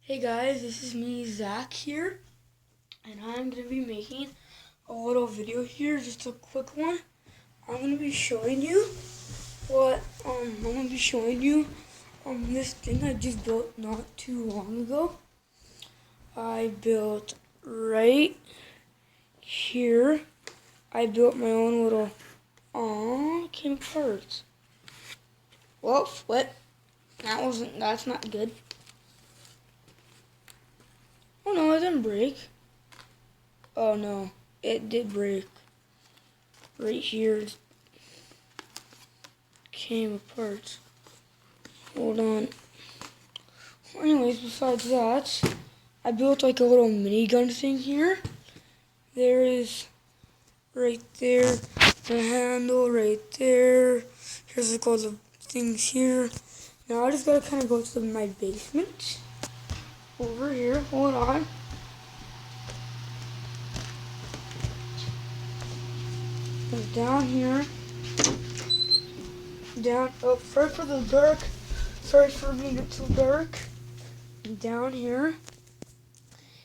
Hey guys, this is me, Zach here, and I'm going to be making a little video here, just a quick one. I'm going to be showing you this thing I just built not too long ago. I built right here. I built my own little, came apart. Well, what? That's not good. Oh no, it didn't break. Oh no, it did break. Right here came apart. Hold on. Anyways, besides that, I built like a little minigun thing here. There is right there the handle right there. Here's like all the things here. Now I just gotta kind of go to my basement. Over here, hold on. And down here. Down, oh, sorry for the dark. Sorry for being too dark. And down here.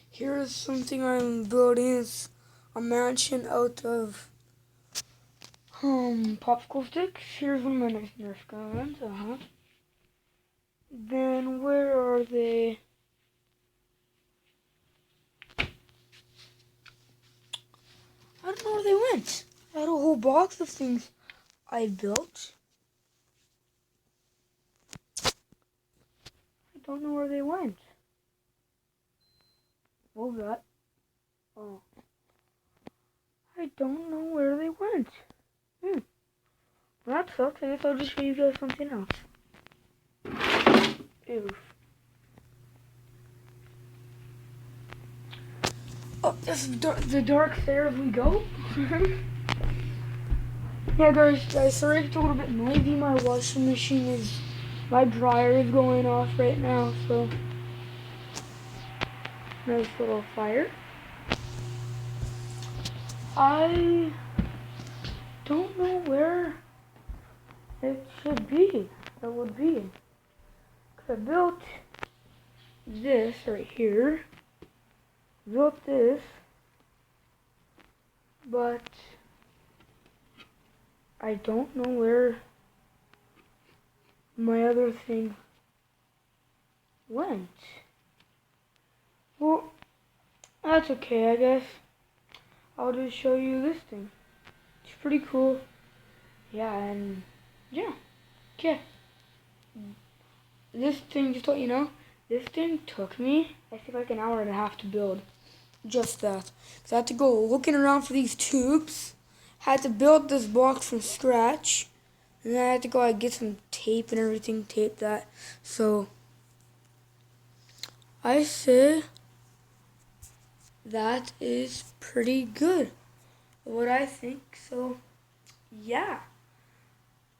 Here's something I'm building. It's a mansion out of popsicle sticks. Here's one of my nice Nerf guns. Then where are they? I don't know where they went. I had a whole box of things I built. I don't know where they went. What was that? Oh. I don't know where they went. Well, that sucks. I guess I'll just show you guys something else. Oof. Oh, this is the dark stairs we go. Yeah, guys, sorry it's a little bit noisy. My washing machine my dryer is going off right now, so nice little fire. I don't know where it should be. It would be. 'Cause I built this right here. Built this, but I don't know where my other thing went. Well, that's okay, I guess. I'll just show you this thing. It's pretty cool. Yeah, and yeah. Okay. This thing, just to let you know, this thing took me, I think, like an hour and a half to build. Just that. So I had to go looking around for these tubes. Had to build this box from scratch. And then I had to go get some tape and everything, tape that. So I say that is pretty good. What I think. So yeah.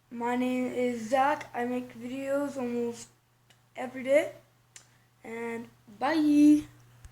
My name is Zach. I make videos almost every day. And bye.